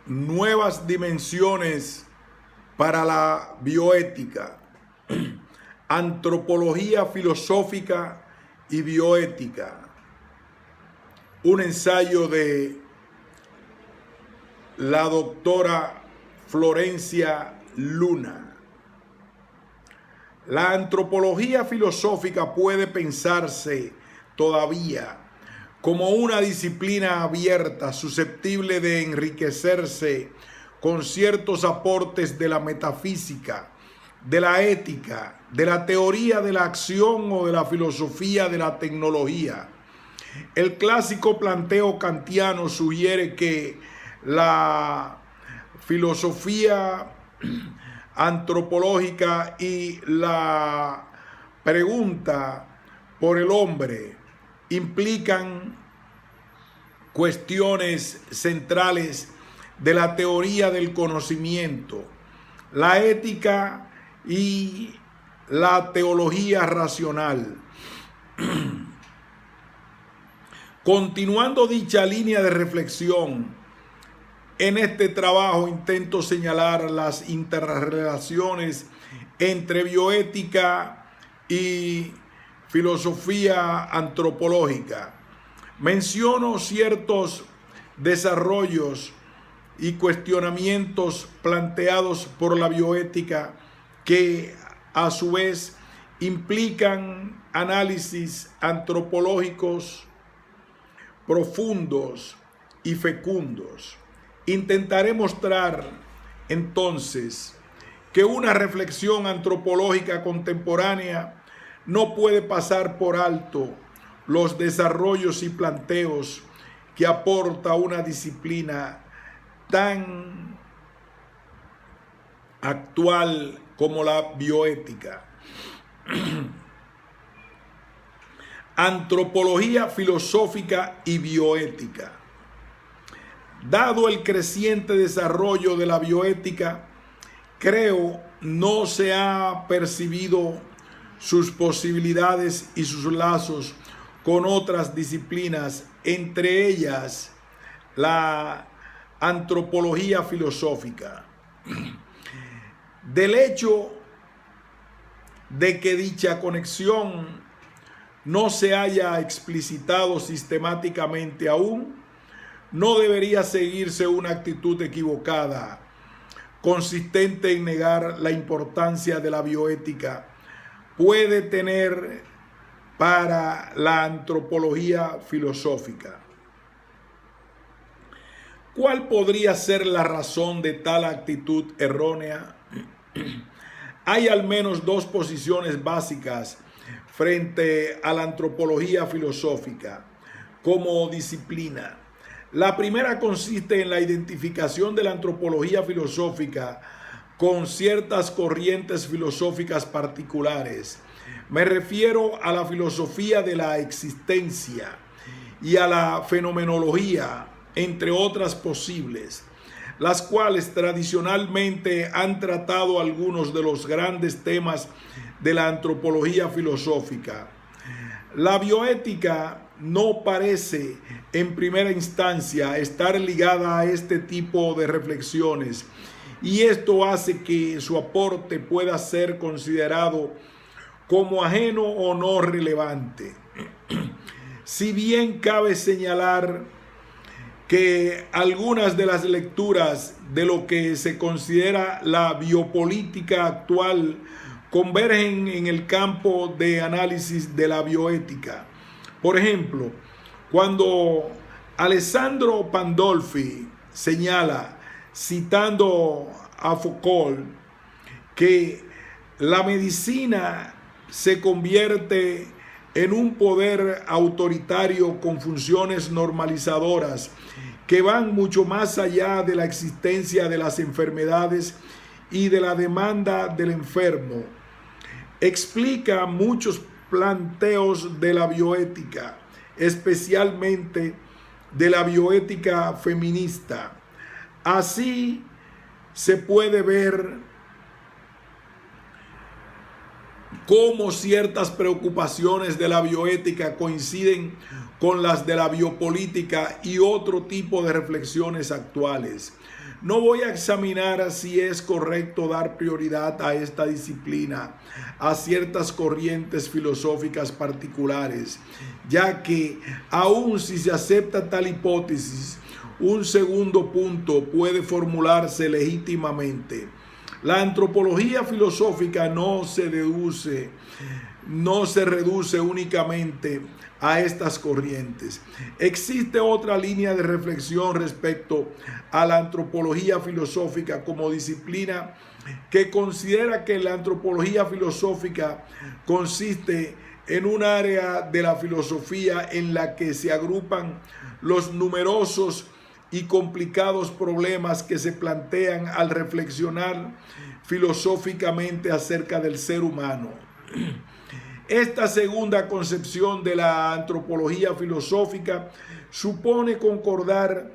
nuevas dimensiones para la bioética, antropología filosófica y bioética, un ensayo de la doctora Florencia Luna. La antropología filosófica puede pensarse todavía como una disciplina abierta, susceptible de enriquecerse con ciertos aportes de la metafísica, de la ética, de la teoría de la acción o de la filosofía de la tecnología. El clásico planteo kantiano sugiere que la filosofía antropológica y la pregunta por el hombre implican cuestiones centrales de la teoría del conocimiento, la ética y la teología racional. Continuando dicha línea de reflexión, en este trabajo intento señalar las interrelaciones entre bioética y filosofía antropológica. Menciono ciertos desarrollos y cuestionamientos planteados por la bioética que a su vez implican análisis antropológicos profundos y fecundos. Intentaré mostrar entonces que una reflexión antropológica contemporánea no puede pasar por alto los desarrollos y planteos que aporta una disciplina tan actual como la bioética. Antropología filosófica y bioética. Dado el creciente desarrollo de la bioética, creo no se ha percibido sus posibilidades y sus lazos con otras disciplinas, entre ellas la antropología filosófica. Del hecho de que dicha conexión no se haya explicitado sistemáticamente aún, no debería seguirse una actitud equivocada, consistente en negar la importancia de la bioética puede tener para la antropología filosófica. ¿Cuál podría ser la razón de tal actitud errónea? Hay al menos dos posiciones básicas frente a la antropología filosófica como disciplina. La primera consiste en la identificación de la antropología filosófica con ciertas corrientes filosóficas particulares. Me refiero a la filosofía de la existencia y a la fenomenología, entre otras posibles, las cuales tradicionalmente han tratado algunos de los grandes temas de la antropología filosófica. La bioética no parece en primera instancia estar ligada a este tipo de reflexiones, y esto hace que su aporte pueda ser considerado como ajeno o no relevante. Si bien cabe señalar que algunas de las lecturas de lo que se considera la biopolítica actual convergen en el campo de análisis de la bioética. Por ejemplo, cuando Alessandro Pandolfi señala, citando a Foucault, que la medicina se convierte en un poder autoritario con funciones normalizadoras que van mucho más allá de la existencia de las enfermedades y de la demanda del enfermo, explica muchos planteos de la bioética, especialmente de la bioética feminista. Así se puede ver cómo ciertas preocupaciones de la bioética coinciden con las de la biopolítica y otro tipo de reflexiones actuales. no voy a examinar si es correcto dar prioridad a esta disciplina, a ciertas corrientes filosóficas particulares, ya que aun si se acepta tal hipótesis, un segundo punto puede formularse legítimamente. La antropología filosófica no se reduce únicamente a estas corrientes. Existe otra línea de reflexión respecto a la antropología filosófica como disciplina que considera que la antropología filosófica consiste en un área de la filosofía en la que se agrupan los numerosos y complicados problemas que se plantean al reflexionar filosóficamente acerca del ser humano. Esta segunda concepción de la antropología filosófica supone concordar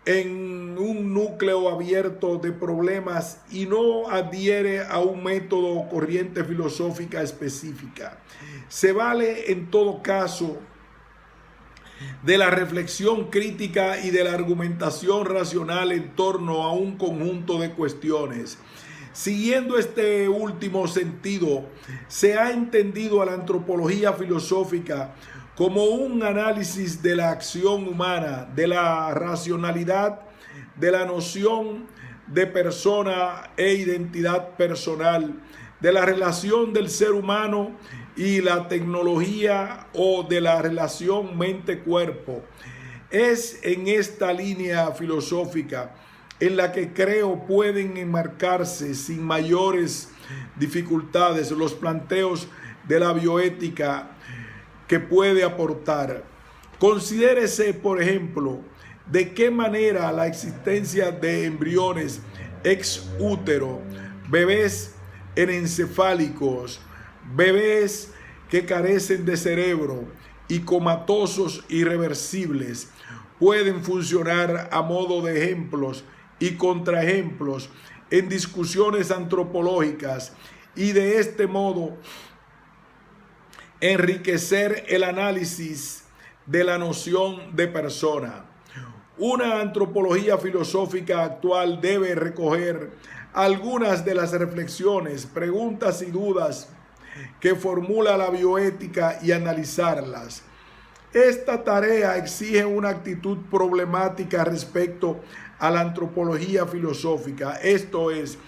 en un núcleo abierto de problemas y no adhiere a un método o corriente filosófica específica. Se vale en todo caso de la reflexión crítica y de la argumentación racional en torno a un conjunto de cuestiones. Siguiendo este último sentido, se ha entendido a la antropología filosófica como un análisis de la acción humana, de la racionalidad, de la noción de persona e identidad personal, de la relación del ser humano y la tecnología o de la relación mente-cuerpo. Es en esta línea filosófica en la que creo pueden enmarcarse sin mayores dificultades los planteos de la bioética que puede aportar. Considérese, por ejemplo, de qué manera la existencia de embriones ex útero, bebés enencefálicos, bebés que carecen de cerebro y comatosos irreversibles pueden funcionar a modo de ejemplos y contraejemplos en discusiones antropológicas y de este modo enriquecer el análisis de la noción de persona. Una antropología filosófica actual debe recoger algunas de las reflexiones, preguntas y dudas que formula la bioética y analizarlas. Esta tarea exige una actitud problemática respecto a la antropología filosófica, esto es,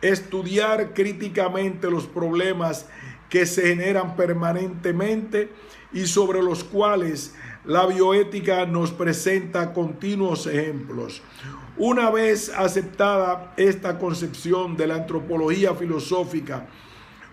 estudiar críticamente los problemas que se generan permanentemente y sobre los cuales la bioética nos presenta continuos ejemplos. Una vez aceptada esta concepción de la antropología filosófica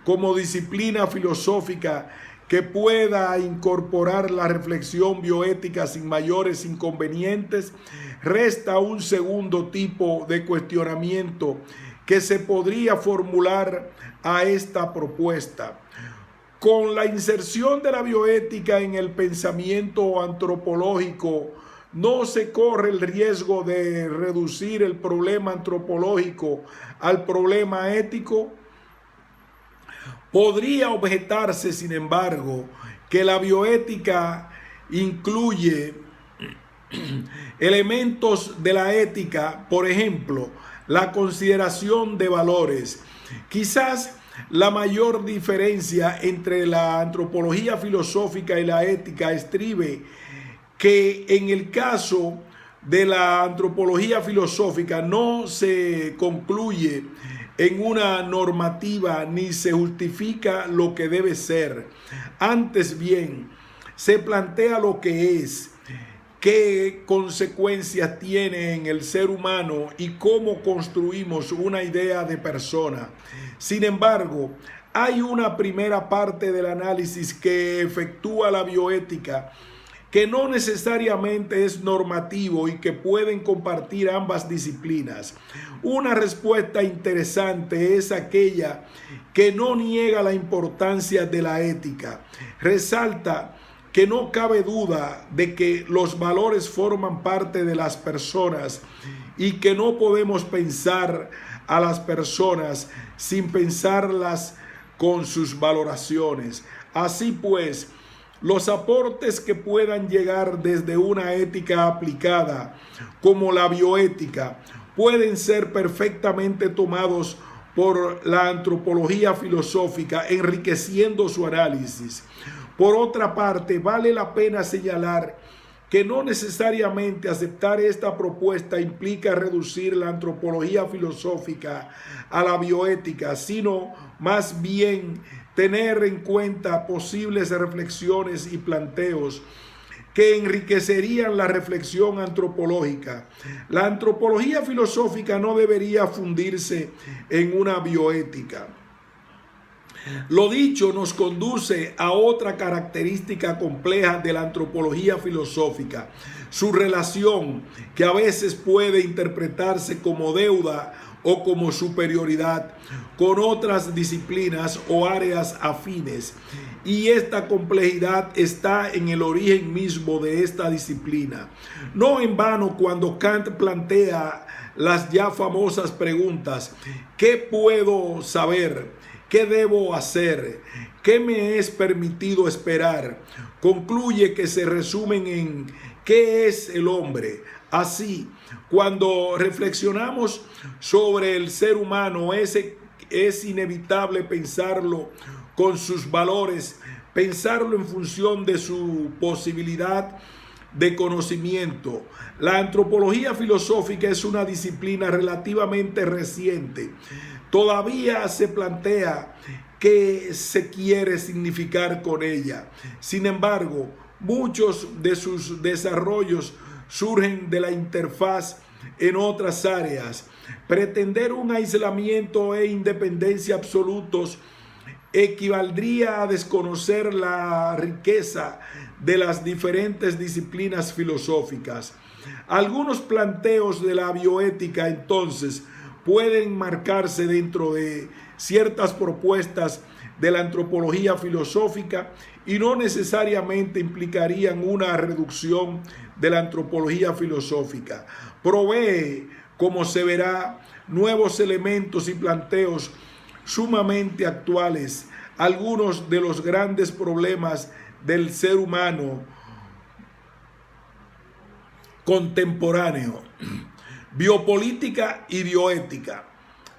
como disciplina filosófica que pueda incorporar la reflexión bioética sin mayores inconvenientes, resta un segundo tipo de cuestionamiento que se podría formular a esta propuesta. Con la inserción de la bioética en el pensamiento antropológico, no se corre el riesgo de reducir el problema antropológico al problema ético. Podría objetarse, sin embargo, que la bioética incluye elementos de la ética, por ejemplo, la consideración de valores. Quizás la mayor diferencia entre la antropología filosófica y la ética estribe que en el caso de la antropología filosófica no se concluye en una normativa ni se justifica lo que debe ser. Antes bien, se plantea lo que es, qué consecuencias tiene en el ser humano y cómo construimos una idea de persona. Sin embargo, hay una primera parte del análisis que efectúa la bioética que no necesariamente es normativo y que pueden compartir ambas disciplinas. Una respuesta interesante es aquella que no niega la importancia de la ética. Resalta que no cabe duda de que los valores forman parte de las personas y que no podemos pensar a las personas sin pensarlas con sus valoraciones. Así pues, los aportes que puedan llegar desde una ética aplicada, como la bioética, pueden ser perfectamente tomados por la antropología filosófica, enriqueciendo su análisis. Por otra parte, vale la pena señalar que no necesariamente aceptar esta propuesta implica reducir la antropología filosófica a la bioética, sino más bien tener en cuenta posibles reflexiones y planteos que enriquecerían la reflexión antropológica. La antropología filosófica no debería fundirse en una bioética. Lo dicho nos conduce a otra característica compleja de la antropología filosófica, su relación, que a veces puede interpretarse como deuda o como superioridad con otras disciplinas o áreas afines. Y esta complejidad está en el origen mismo de esta disciplina. No en vano, cuando Kant plantea las ya famosas preguntas: ¿qué puedo saber? ¿Qué debo hacer? ¿Qué me es permitido esperar? Concluye que se resumen en ¿qué es el hombre? Así, cuando reflexionamos sobre el ser humano, es inevitable pensarlo con sus valores, pensarlo en función de su posibilidad de conocimiento. La antropología filosófica es una disciplina relativamente reciente. Todavía se plantea qué se quiere significar con ella. Sin embargo, muchos de sus desarrollos surgen de la interfaz en otras áreas. Pretender un aislamiento e independencia absolutos equivaldría a desconocer la riqueza de las diferentes disciplinas filosóficas. Algunos planteos de la bioética, entonces, pueden marcarse dentro de ciertas propuestas de la antropología filosófica y no necesariamente implicarían una reducción de la antropología filosófica. Provee, como se verá, nuevos elementos y planteos sumamente actuales. Algunos de los grandes problemas del ser humano contemporáneo. Biopolítica y bioética.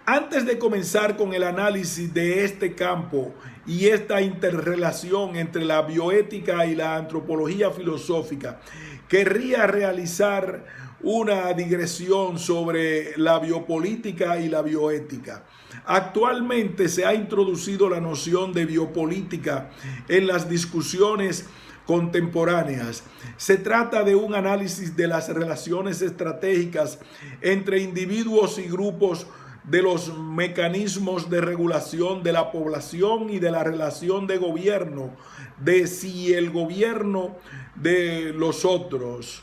Antes de comenzar con el análisis de este campo y esta interrelación entre la bioética y la antropología filosófica, querría realizar una digresión sobre la biopolítica y la bioética. Actualmente se ha introducido la noción de biopolítica en las discusiones contemporáneas. Se trata de un análisis de las relaciones estratégicas entre individuos y grupos, de los mecanismos de regulación de la población y de la relación de gobierno, de si el gobierno de los otros.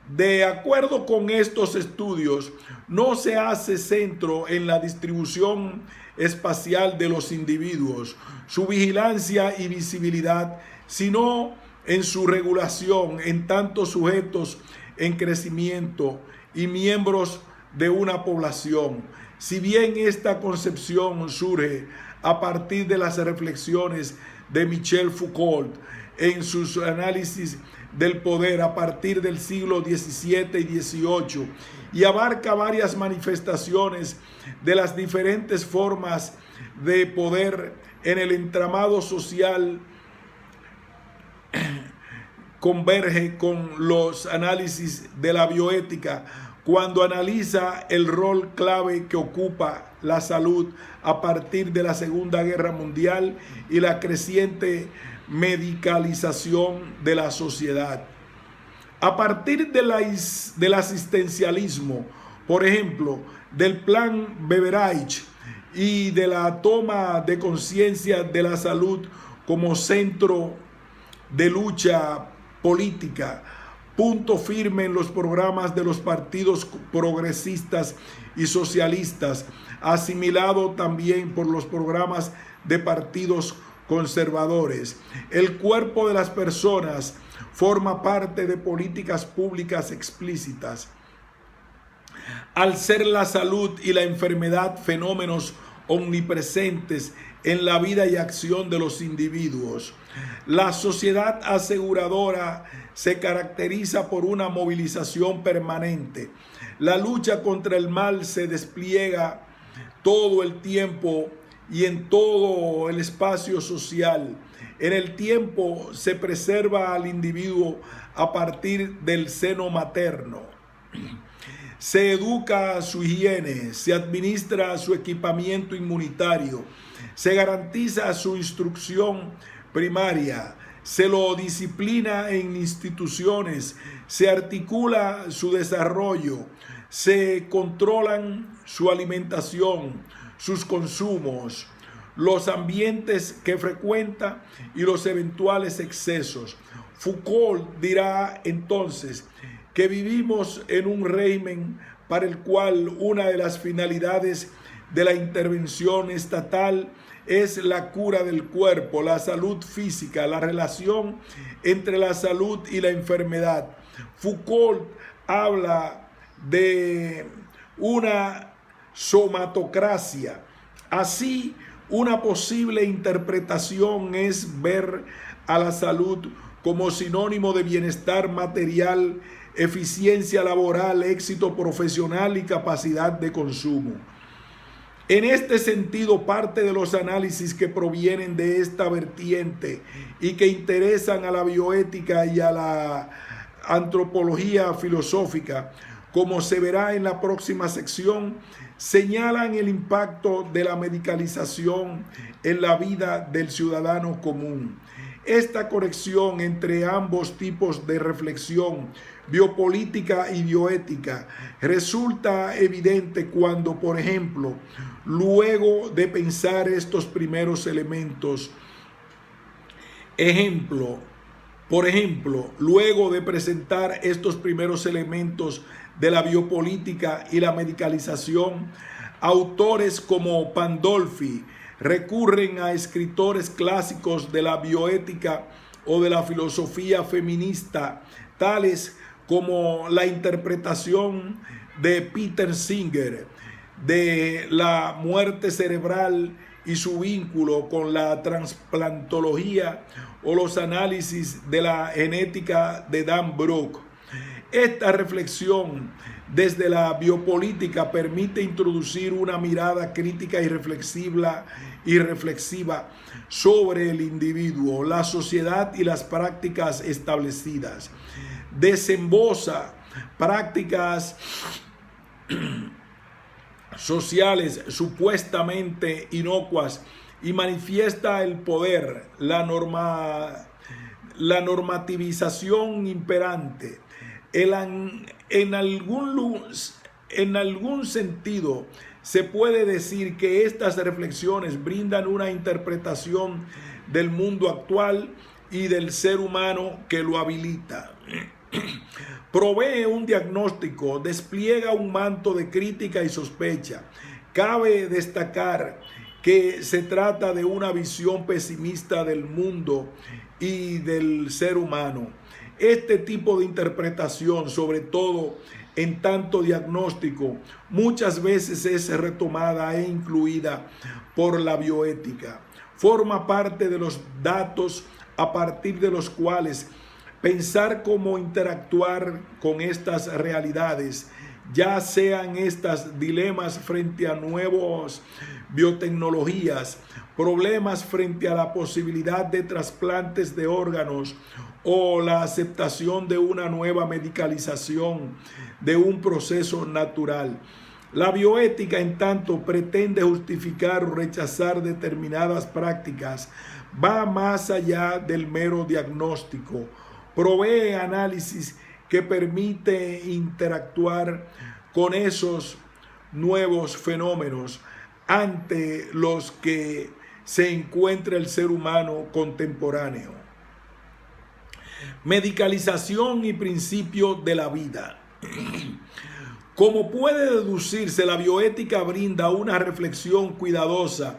De acuerdo con estos estudios, no se hace centro en la distribución espacial de los individuos, su vigilancia y visibilidad, sino en su regulación en tantos sujetos en crecimiento y miembros de una población. Si bien esta concepción surge a partir de las reflexiones de Michel Foucault en sus análisis del poder a partir del siglo XVII y XVIII y abarca varias manifestaciones de las diferentes formas de poder en el entramado social, converge con los análisis de la bioética cuando analiza el rol clave que ocupa la salud a partir de la Segunda Guerra Mundial y la creciente medicalización de la sociedad. A partir del asistencialismo, por ejemplo, del plan Beveridge y de la toma de conciencia de la salud como centro de lucha política, punto firme en los programas de los partidos progresistas y socialistas, asimilado también por los programas de partidos conservadores. El cuerpo de las personas forma parte de políticas públicas explícitas. Al ser la salud y la enfermedad fenómenos omnipresentes en la vida y acción de los individuos. La sociedad aseguradora se caracteriza por una movilización permanente. La lucha contra el mal se despliega todo el tiempo y en todo el espacio social. En el tiempo se preserva al individuo a partir del seno materno. Se educa su higiene, se administra su equipamiento inmunitario, se garantiza su instrucción primaria, se lo disciplina en instituciones, se articula su desarrollo, se controlan su alimentación, sus consumos, los ambientes que frecuenta y los eventuales excesos. Foucault dirá entonces que vivimos en un régimen para el cual una de las finalidades de la intervención estatal es la cura del cuerpo, la salud física, la relación entre la salud y la enfermedad. Foucault habla de una somatocracia. Así, una posible interpretación es ver a la salud como sinónimo de bienestar material, eficiencia laboral, éxito profesional y capacidad de consumo. En este sentido, parte de los análisis que provienen de esta vertiente y que interesan a la bioética y a la antropología filosófica, como se verá en la próxima sección, señalan el impacto de la medicalización en la vida del ciudadano común. Esta conexión entre ambos tipos de reflexión, biopolítica y bioética, resulta evidente cuando, por ejemplo, luego de pensar estos primeros elementos, luego de presentar estos primeros elementos de la biopolítica y la medicalización, autores como Pandolfi recurren a escritores clásicos de la bioética o de la filosofía feminista, tales como la interpretación de Peter Singer de la muerte cerebral y su vínculo con la trasplantología o los análisis de la genética de Dan Brook. Esta reflexión desde la biopolítica permite introducir una mirada crítica y reflexiva sobre el individuo, la sociedad y las prácticas establecidas. Desemboza prácticas sociales supuestamente inocuas y manifiesta el poder, la normativización imperante. En algún sentido se puede decir que estas reflexiones brindan una interpretación del mundo actual y del ser humano que lo habilita. Provee un diagnóstico, despliega un manto de crítica y sospecha. Cabe destacar que se trata de una visión pesimista del mundo y del ser humano. Este tipo de interpretación, sobre todo en tanto diagnóstico, muchas veces es retomada e incluida por la bioética. Forma parte de los datos a partir de los cuales pensar cómo interactuar con estas realidades, ya sean estas dilemas frente a nuevas biotecnologías, problemas frente a la posibilidad de trasplantes de órganos o la aceptación de una nueva medicalización de un proceso natural. La bioética, en tanto, pretende justificar o rechazar determinadas prácticas, va más allá del mero diagnóstico, provee análisis que permite interactuar con esos nuevos fenómenos ante los que se encuentra el ser humano contemporáneo. Medicalización y principio de la vida. Como puede deducirse, la bioética brinda una reflexión cuidadosa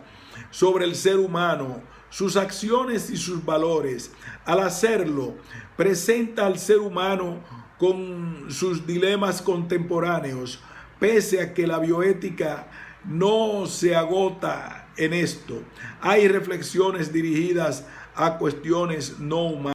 sobre el ser humano, sus acciones y sus valores. Al hacerlo, presenta al ser humano con sus dilemas contemporáneos, pese a que la bioética no se agota en esto. Hay reflexiones dirigidas a cuestiones no humanas.